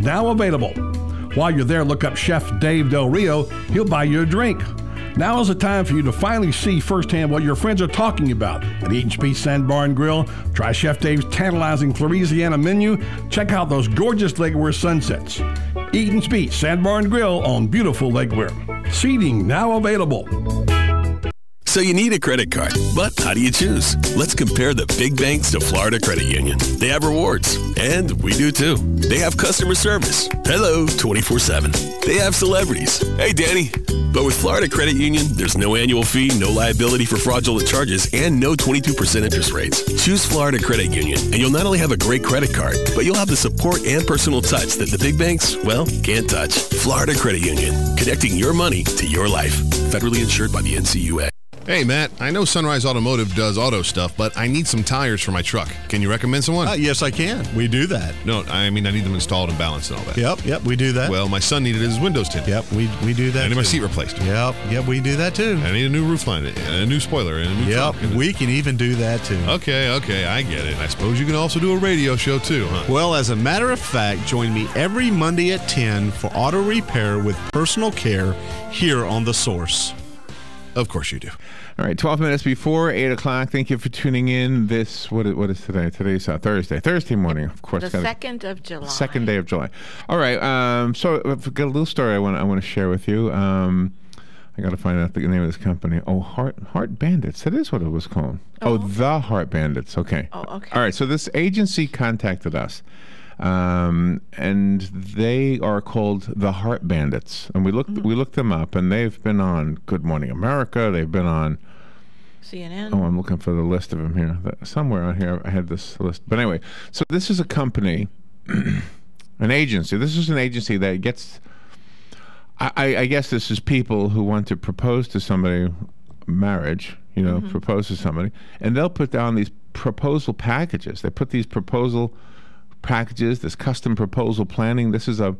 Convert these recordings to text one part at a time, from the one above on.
now available. While you're there, look up Chef Dave Del Rio. He'll buy you a drink. Now is the time for you to finally see firsthand what your friends are talking about at Eat and Speech Sandbar and Grill. Try Chef Dave's tantalizing Louisiana menu. Check out those gorgeous Lake Worth sunsets. Eat and Speech Sandbar and Grill on beautiful Lake Worth. Seating now available. So you need a credit card, but how do you choose? Let's compare the big banks to Florida Credit Union. They have rewards, and we do too. They have customer service. Hello, 24/7. They have celebrities. Hey, Danny. But with Florida Credit Union, there's no annual fee, no liability for fraudulent charges, and no 22% interest rates. Choose Florida Credit Union, and you'll not only have a great credit card, but you'll have the support and personal touch that the big banks, well, can't touch. Florida Credit Union, connecting your money to your life. Federally insured by the NCUA. Hey, Matt, I know Sunrise Automotive does auto stuff, but I need some tires for my truck. Can you recommend someone? Yes, I can. We do that. No, I mean, I need them installed and balanced and all that. Yep, we do that. Well, my son needed his windows tinted. Yep, we do that. I need my seat replaced. Yep, we do that too. I need a new roof line, and a new spoiler, and a new trunk. We can even do that too. Okay, I get it. I suppose you can also do a radio show too, huh? Well, as a matter of fact, join me every Monday at 10 for auto repair with personal care here on The Source. Of course you do. All right, 12 minutes before 8 o'clock. Thank you for tuning in. What is today? Today's Thursday morning, of course. The 2nd of July. Second day of July. All right, so I've got a little story I want to share with you. I got to find out the name of this company. Oh, Heart Bandits. That is what it was called. Oh, The Heart Bandits. Okay. Oh, okay. All right, so this agency contacted us. And they are called the Heart Bandits, and we looked them up, and they've been on Good Morning America. They've been on CNN. Oh, I'm looking for the list of them here. Somewhere on here I had this list. But anyway, so this is a company, an agency. This is an agency that gets. I guess this is people who want to propose to somebody, marriage. Propose to somebody, and they'll put down these proposal packages. They put these proposal packages, this custom proposal planning. This is a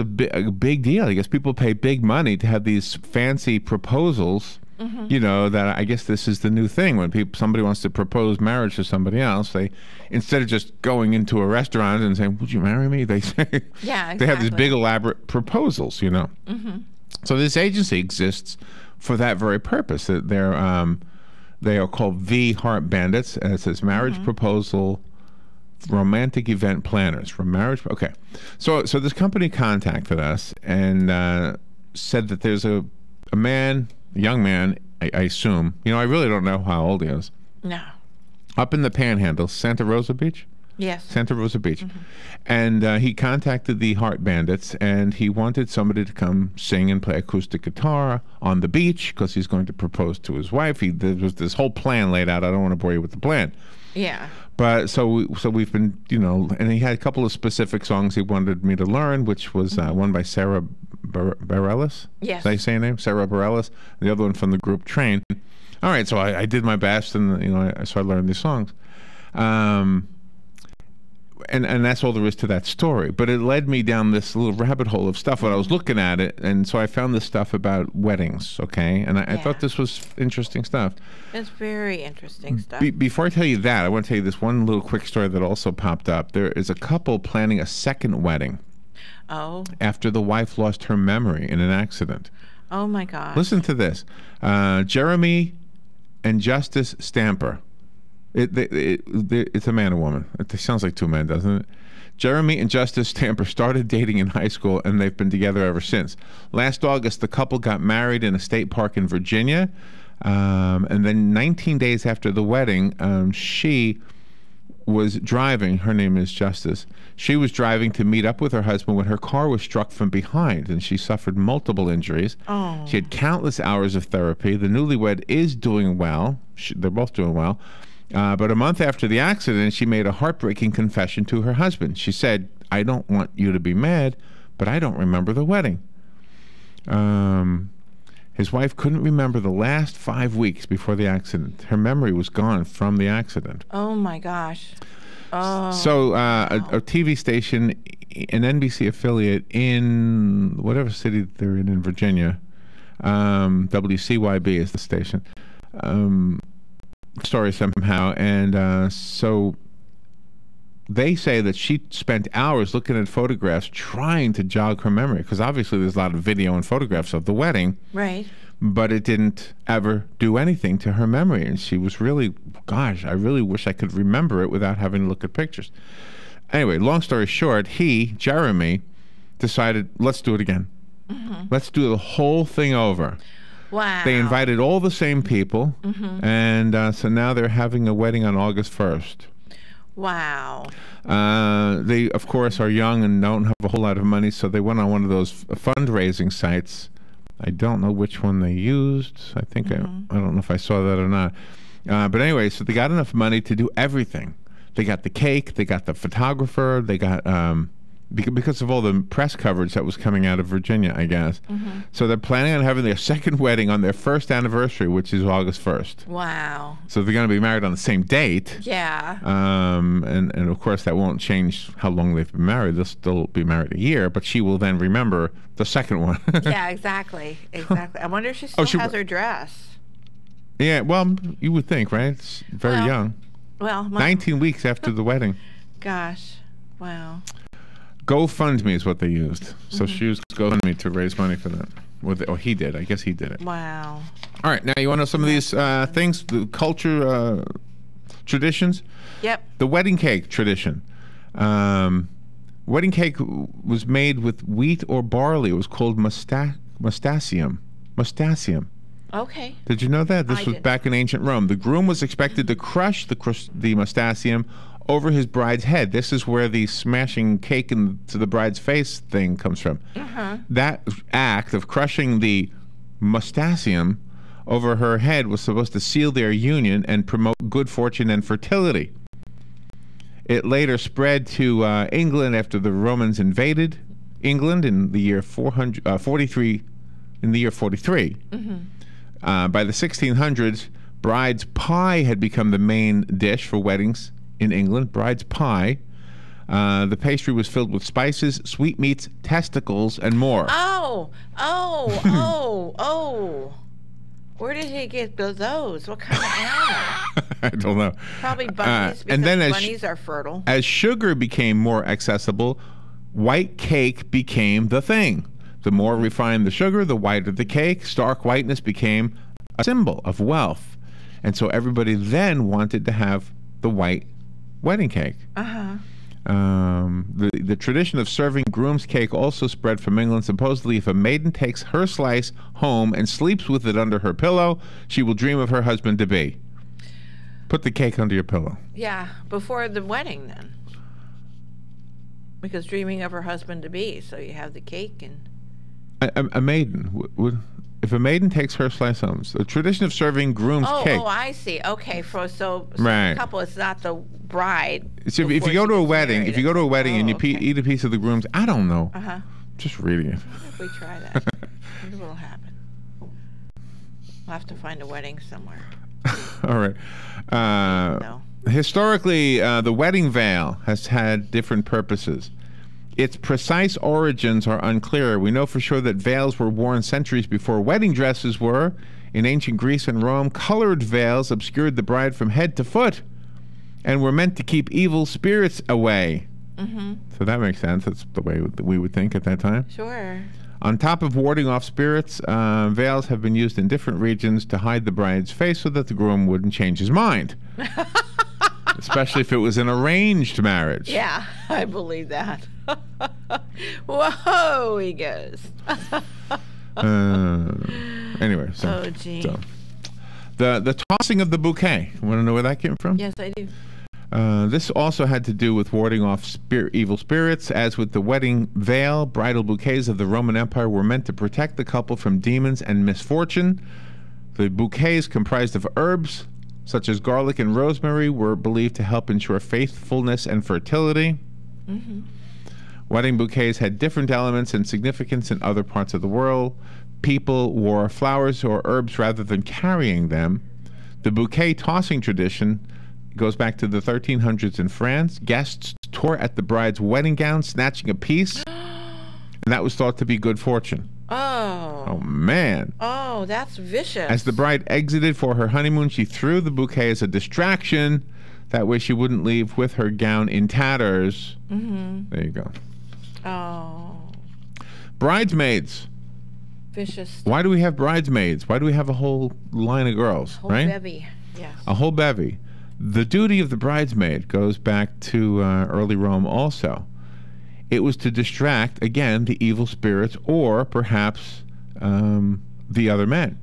big deal. I guess people pay big money to have these fancy proposals. That I guess this is the new thing when somebody wants to propose marriage to somebody else. They, instead of just going into a restaurant and saying, "Would you marry me?" They say, yeah, exactly. They have these big elaborate proposals. So this agency exists for that very purpose. That they are called The Heart Bandits, and it says marriage proposal. Romantic event planners for marriage. Okay, so this company contacted us and said that there's a young man, I assume. I really don't know how old he is. No. Up in the Panhandle, Santa Rosa Beach. Yes. Santa Rosa Beach, and he contacted the Heart Bandits, and he wanted somebody to come sing and play acoustic guitar on the beach because he's going to propose to his wife. There was this whole plan laid out. I don't want to bore you with the plan. Yeah. But so we've been, and he had a couple of specific songs he wanted me to learn, which was one by Sarah Bareilles. Yes. Did I say her name? Sarah Bareilles. The other one from the group Train. All right, so I did my best, and so I learned these songs. And that's all there is to that story. But it led me down this little rabbit hole of stuff when I was looking at it, and so I found this stuff about weddings, okay? And I thought this was interesting stuff. It's very interesting stuff. Before I tell you that, I want to tell you this one little quick story that also popped up. There is a couple planning a second wedding. Oh. After the wife lost her memory in an accident. Oh, my God. Listen to this. Jeremy and Justice Stamper. It's a man and woman. It sounds like two men, doesn't it? Jeremy and Justice Stamper started dating in high school, and they've been together ever since. Last August, the couple got married in a state park in Virginia. And then 19 days after the wedding, she was driving. Her name is Justice. She was driving to meet up with her husband when her car was struck from behind, and she suffered multiple injuries. Oh. She had countless hours of therapy. The newlywed is doing well. They're both doing well. But a month after the accident, she made a heartbreaking confession to her husband. She said, "I don't want you to be mad, but I don't remember the wedding." His wife couldn't remember the last 5 weeks before the accident. Her memory was gone from the accident. Oh, my gosh. Oh. So a TV station, an NBC affiliate in whatever city they're in Virginia, WCYB is the station, story somehow. And so they say that she spent hours looking at photographs trying to jog her memory, because obviously there's a lot of video and photographs of the wedding, Right. but it didn't ever do anything to her memory. And she was really, gosh, I really wish I could remember it without having to look at pictures. Anyway, long story short, Jeremy, decided, let's do it again. Let's do the whole thing over. Wow. They invited all the same people, and so now they're having a wedding on August 1st. Wow. They, of course, are young and don't have a whole lot of money, so they went on one of those fundraising sites. I don't know which one they used. I think I don't know if I saw that or not. But anyway, so they got enough money to do everything. They got the cake, they got the photographer, they got because of all the press coverage that was coming out of Virginia, I guess. So they're planning on having their second wedding on their first anniversary, which is August 1st. Wow. So they're going to be married on the same date. Yeah. And of course that won't change how long they've been married. They'll still be married a year, but she will then remember the second one. Yeah, exactly. Exactly. I wonder if she still has her dress. Yeah, well, you would think, right? It's very Well, young. Well, 19 weeks after the wedding. Gosh. Wow. GoFundMe is what they used. So she used GoFundMe to raise money for that. Or he did. I guess he did it. Wow. All right. Now, you want to know some of these things, the culture traditions? Yep. The wedding cake tradition. Wedding cake was made with wheat or barley. It was called mustachium. Mustachium. Okay. Did you know that? This I was didn't. back in ancient Rome. The groom was expected to crush the mustachium over his bride's head. This is where the smashing cake into the bride's face thing comes from. That act of crushing the mustachium over her head was supposed to seal their union and promote good fortune and fertility. It later spread to England after the Romans invaded England in the year 43. In the year 43. By the 1600s, bride's pie had become the main dish for weddings in England. Bride's pie. The pastry was filled with spices, sweetmeats, testicles, and more. Oh. Where did he get those? What kind of animal? I don't know. Probably bunnies, because and then bunnies are fertile. As sugar became more accessible, white cake became the thing. The more refined the sugar, the whiter the cake. Stark whiteness became a symbol of wealth. And so everybody then wanted to have the white wedding cake. The tradition of serving groom's cake also spread from England. Supposedly, if a maiden takes her slice home and sleeps with it under her pillow, she will dream of her husband-to-be. Put the cake under your pillow. Yeah, before the wedding then. Because dreaming of her husband-to-be, so you have the cake and... A maiden would, if a maiden takes her slice home, the tradition of serving groom's cake. Oh, I see. Okay, so Right. the couple, it's not the bride. So if before you go she to a gets wedding, married, if you go to a wedding and you okay. eat a piece of the groom's, I don't know. Just reading it. If we try that, wonder what'll happen. We'll have to find a wedding somewhere. All right. No. Historically, the wedding veil has had different purposes. Its precise origins are unclear. We know for sure that veils were worn centuries before wedding dresses were. In ancient Greece and Rome, colored veils obscured the bride from head to foot and were meant to keep evil spirits away. So that makes sense. That's the way we would think at that time. Sure. On top of warding off spirits, veils have been used in different regions to hide the bride's face so that the groom wouldn't change his mind. Especially if it was an arranged marriage. Yeah, I believe that. Whoa, he goes. Anyway, so, Oh, gee. so the tossing of the bouquet. Want to know where that came from? Yes, I do. This also had to do with warding off evil spirits. As with the wedding veil, bridal bouquets of the Roman Empire were meant to protect the couple from demons and misfortune. The bouquets, comprised of herbs such as garlic and rosemary, were believed to help ensure faithfulness and fertility. Wedding bouquets had different elements and significance in other parts of the world. People wore flowers or herbs rather than carrying them. The bouquet tossing tradition goes back to the 1300s in France. Guests tore at the bride's wedding gown, snatching a piece, and that was thought to be good fortune. Oh, man. Oh, that's vicious. As the bride exited for her honeymoon, she threw the bouquet as a distraction That way she wouldn't leave with her gown in tatters. There you go. Oh. Bridesmaids. Vicious. Why do we have bridesmaids? Why do we have a whole line of girls, Whole right? bevy. Yes. A whole bevy. The duty of the bridesmaid goes back to early Rome also. It was to distract, again, the evil spirits or perhaps the other men.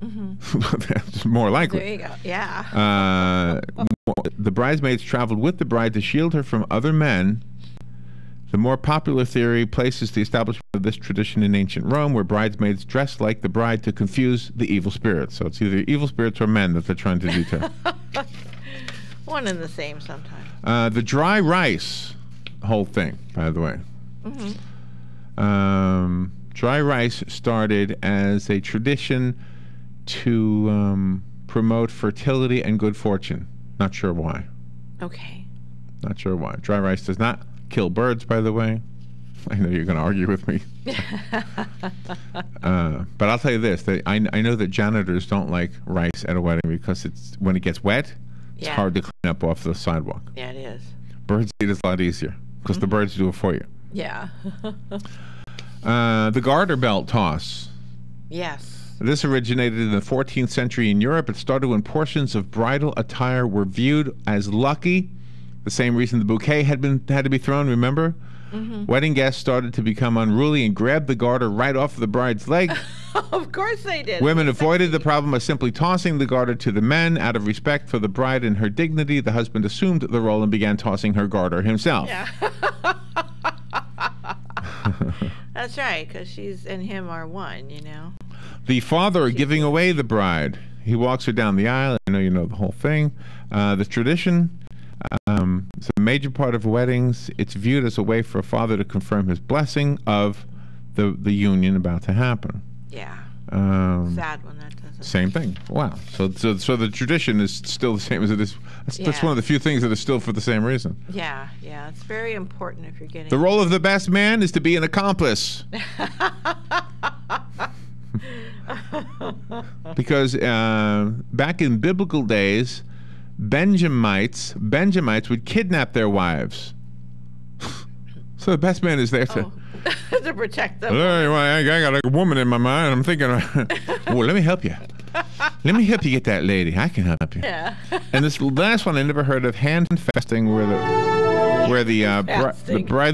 That's more likely. There you go. Yeah. The bridesmaids traveled with the bride to shield her from other men. The more popular theory places the establishment of this tradition in ancient Rome, where bridesmaids dressed like the bride to confuse the evil spirits. So it's either evil spirits or men that they're trying to detail. One and the same sometimes. The dry rice whole thing, by the way. Dry rice started as a tradition to promote fertility and good fortune. Not sure why. Okay. Not sure why. Dry rice does not kill birds, by the way. I know you're going to argue with me. But I'll tell you this. I know that janitors don't like rice at a wedding because when it gets wet, it's hard to clean up off the sidewalk. Yeah, it is. Birds eat is a lot easier because the birds do it for you. Yeah. The garter belt toss. Yes. This originated in the 14th century in Europe. It started when portions of bridal attire were viewed as lucky. The same reason the bouquet had to be thrown, remember? Wedding guests started to become unruly and grabbed the garter right off the bride's leg. Of course they did. Women avoided the problem by simply tossing the garter to the men. Out of respect for the bride and her dignity, the husband assumed the role and began tossing her garter himself. Yeah. That's right, because she's and him are one, you know. The father giving away the bride. He walks her down the aisle. I know you know the whole thing. The tradition, it's a major part of weddings. It's viewed as a way for a father to confirm his blessing of the union about to happen. Yeah. Sad when that doesn't. Same thing. Wow. So the tradition is still the same as it is. That's one of the few things that is still for the same reason. Yeah, yeah. It's very important if you're getting. The role of the best man is to be an accomplice. Because back in biblical days, Benjamites would kidnap their wives. So the best man is there to to protect them. I got a woman in my mind. I'm thinking, well, let me help you. Let me help you get that lady. I can help you. Yeah. And this last one I never heard of, hand fasting, where the bride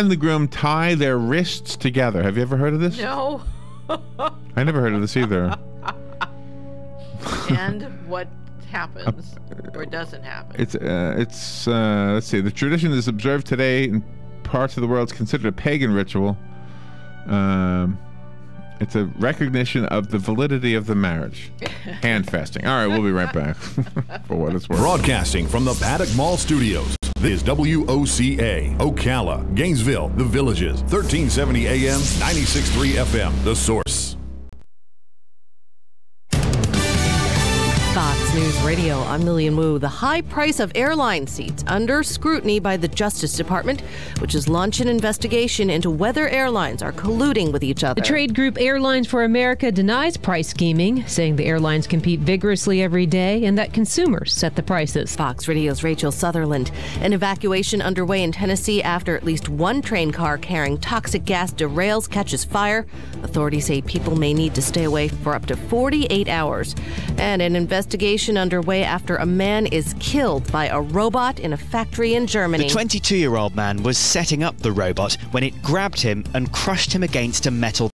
and the groom tie their wrists together. Have you ever heard of this? No. I never heard of this either. And what happens or doesn't happen? It's let's see. The tradition is observed today in parts of the world. It's considered a pagan ritual. It's a recognition of the validity of the marriage. Hand fasting. All right, we'll be right back for what it's worth. Broadcasting from the Paddock Mall Studios. This is WOCA, Ocala, Gainesville, The Villages, 1370 AM, 96.3 FM, The Source. Fox News Radio, I'm Lillian Wu. The high price of airline seats under scrutiny by the Justice Department, which has launched an investigation into whether airlines are colluding with each other. The trade group Airlines for America denies price scheming, saying the airlines compete vigorously every day and that consumers set the prices. Fox Radio's Rachel Sutherland. An evacuation underway in Tennessee after at least one train car carrying toxic gas derails, catches fire. Authorities say people may need to stay away for up to 48 hours. And an investigation underway after a man is killed by a robot in a factory in Germany. The 22-year-old man was setting up the robot when it grabbed him and crushed him against a metal